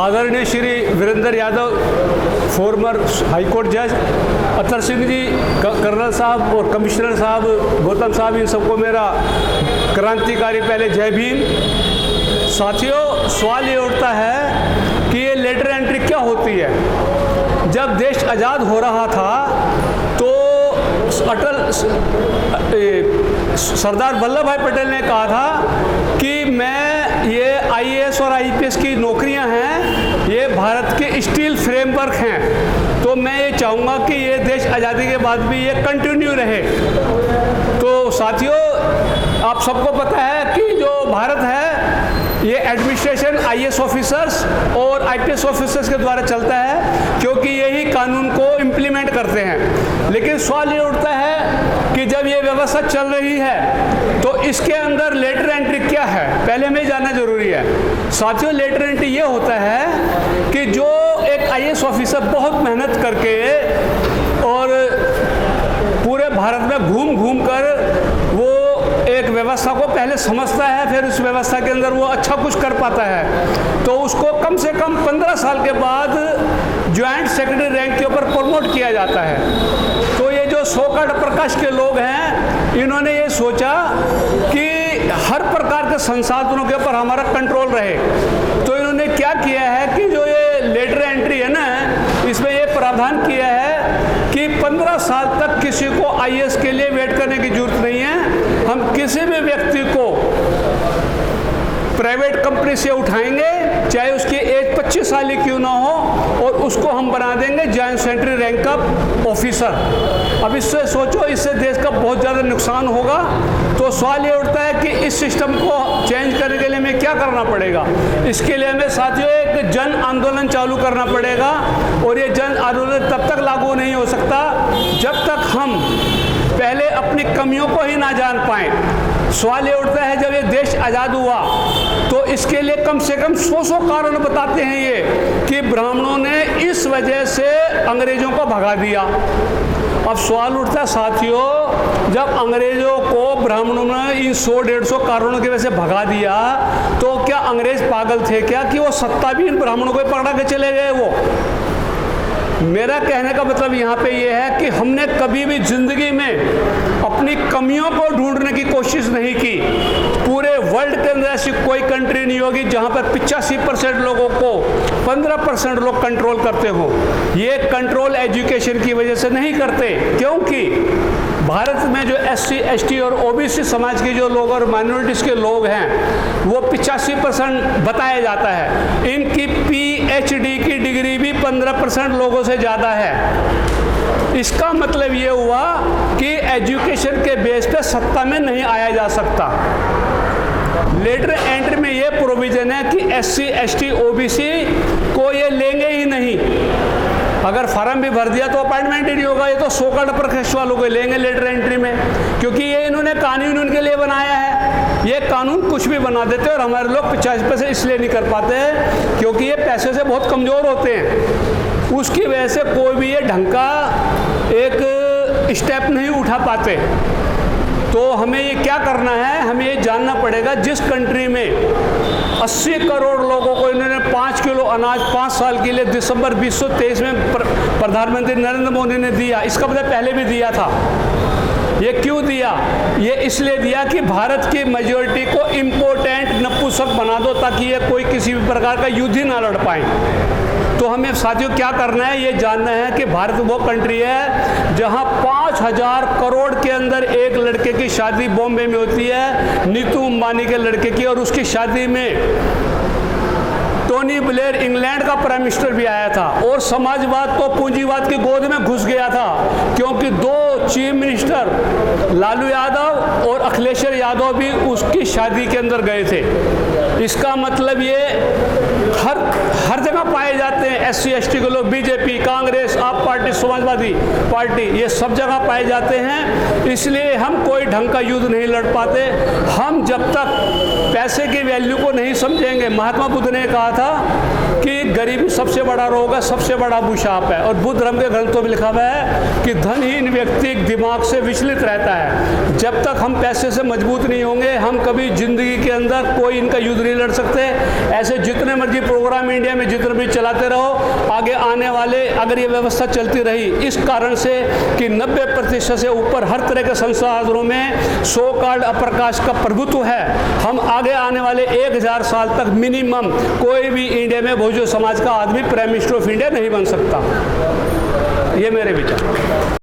आदरणीय Shri Virendra Yadav farmer high court जज, Atar Singh ji colonel साहब और कमिश्नर साहब, गौतम साहब, इन सबको मेरा क्रांतिकारी पहले जय भीम। साथियों, सवाल ये उठता है कि ये लेटर एंट्री क्या होती है। जब देश आज़ाद हो रहा था तो सरदार वल्लभ भाई पटेल ने कहा था कि मैं ये IAS और IPS की नौकरियां हैं, ये भारत के स्टील फ्रेमवर्क हैं, तो मैं ये चाहूँगा कि ये देश आज़ादी के बाद भी ये कंटिन्यू रहे। तो साथियों, आप सबको पता है कि जो भारत है ये एडमिनिस्ट्रेशन IAS ऑफिसर्स और IPS ऑफिसर्स के द्वारा चलता है, क्योंकि यही कानून को इम्प्लीमेंट करते हैं। लेकिन सवाल ये उठता है कि जब ये व्यवस्था चल रही है तो इसके अंदर लेटर एंट्री क्या है, पहले हमें जानना जरूरी है। साथियों, लेटर एंट्री ये होता है कि जो एक IAS ऑफिसर बहुत मेहनत करके और पूरे भारत में घूम घूम कर वो एक व्यवस्था को पहले समझता है, फिर उस व्यवस्था के अंदर वो अच्छा कुछ कर पाता है, तो उसको कम से कम 15 साल के बाद ज्वाइंट सेक्रेटरी रैंक के ऊपर प्रमोट किया जाता है। तो ये जो सोकाड प्रकाश के लोग हैं, इन्होंने ये सोचा कि हर प्रकार के संसाधनों के ऊपर हमारा कंट्रोल रहे, तो इन्होंने क्या किया है कि जो ये लेटर एंट्री है ना, इसमें ये प्रावधान किया है कि 15 साल तक किसी को IAS के लिए वेट करने की जरूरत नहीं है। हम किसी भी व्यक्ति को प्राइवेट कंपनी से उठाएंगे, चाहे उसकी एज 25 साल ही क्यों ना हो, और उसको हम बना देंगे ज्वाइंट सेक्रेटरी रैंक का ऑफिसर। अब इससे सोचो, इससे देश का बहुत ज़्यादा नुकसान होगा। तो सवाल ये उठता है कि इस सिस्टम को चेंज करने के लिए हमें क्या करना पड़ेगा। इसके लिए हमें साथियों एक जन आंदोलन चालू करना पड़ेगा, और ये जन आंदोलन तब तक लागू नहीं हो सकता जब तक हम पहले अपनी कमियों को ही ना जान पाएँ। सवाल ये उठता है, जब ये देश आज़ाद हुआ तो इसके लिए कम से कम 100 कारण बताते हैं ये कि ब्राह्मणों ने इस वजह से अंग्रेज़ों को भगा दिया। अब सवाल उठता है साथियों, जब अंग्रेज़ों को ब्राह्मणों ने इन 100-150 कारणों की वजह से भगा दिया, तो क्या अंग्रेज़ पागल थे क्या कि वो सत्ता भी इन ब्राह्मणों को पकड़ा के चले गए? वो मेरा कहने का मतलब यहाँ पे ये है कि हमने कभी भी जिंदगी में अपनी कमियों को ढूंढने की कोशिश नहीं की। पूरे वर्ल्ड के अंदर ऐसी कोई कंट्री नहीं होगी जहाँ पर 85% लोगों को 15% लोग कंट्रोल करते हो। ये कंट्रोल एजुकेशन की वजह से नहीं करते, क्योंकि भारत में जो SC, ST और OBC समाज के जो लोग और माइनॉरिटीज़ के लोग हैं वो 85% बताया जाता है। इनकी PhD की डिग्री भी 15% लोगों से ज़्यादा है। इसका मतलब ये हुआ कि एजुकेशन के बेस पे सत्ता में नहीं आया जा सकता। लेटर एंट्री में ये प्रोविज़न है कि SC, ST, OBC को ये लेंगे ही नहीं। अगर फार्म भी भर दिया तो अपॉइंटमेंट ही नहीं होगा। ये तो सोकाड प्रकाश वालों को लेंगे लेटर एंट्री में, क्योंकि ये इन्होंने कानून उनके लिए बनाया है। ये कानून कुछ भी बना देते हैं, और हमारे लोग 50% इसलिए नहीं कर पाते हैं क्योंकि ये पैसे से बहुत कमज़ोर होते हैं। उसकी वजह से कोई भी ये ढंग का एक स्टेप नहीं उठा पाते। तो हमें ये क्या करना है, हमें ये जानना पड़ेगा, जिस कंट्री में 80 करोड़ लोगों को इन्होंने 5 किलो अनाज 5 साल के लिए दिसंबर 2023 में प्रधानमंत्री नरेंद्र मोदी ने दिया। इसका मतलब पहले भी दिया था। ये क्यों दिया? ये इसलिए दिया कि भारत की मेजॉरिटी को इम्पोर्टेंट नपुंसक बना दो, ताकि ये कोई किसी भी प्रकार का युद्ध ही ना लड़ पाए। तो हमें साथियों क्या करना है, ये जानना है कि भारत वो कंट्री है जहां 5000 करोड़ के अंदर एक लड़के की शादी बॉम्बे में होती है, नीतू अंबानी के लड़के की, और उसकी शादी में टोनी ब्लेयर इंग्लैंड का प्राइम मिनिस्टर भी आया था, और समाजवाद तो पूंजीवाद की गोद में घुस गया था, क्योंकि 2 चीफ मिनिस्टर लालू यादव और अखिलेश यादव भी उसकी शादी के अंदर गए थे। इसका मतलब ये हर जगह पाए जाते हैं। SC ST के लोग बीजेपी, कांग्रेस, आप पार्टी, समाजवादी पार्टी, ये सब जगह पाए जाते हैं। इसलिए हम कोई ढंग का युद्ध नहीं लड़ पाते। हम जब तक पैसे की वैल्यू को नहीं समझेंगे, महात्मा बुद्ध ने कहा था कि गरीबी सबसे बड़ा रोग है, सबसे बड़ा अभिशाप है। और बुद्ध धर्म के ग्रंथों में लिखा हुआ है कि धनहीन व्यक्ति दिमाग से विचलित रहता है। जब तक हम पैसे से मजबूत नहीं होंगे, हम कभी जिंदगी के अंदर कोई इनका युद्ध नहीं लड़ सकते। ऐसे जितने मर्जी प्रोग्राम इंडिया में जितने भी चलाते रहो, आगे आने वाले अगर ये व्यवस्था चलती रही, इस कारण से कि 90% से ऊपर हर तरह के संसाधनों में सो कॉल्ड अपर कास्ट का प्रभुत्व है, हम आगे आने वाले 1000 साल तक मिनिमम कोई भी इंडिया में बहुजन समाज का आदमी प्राइम मिनिस्टर ऑफ इंडिया नहीं बन सकता। ये मेरे विचार।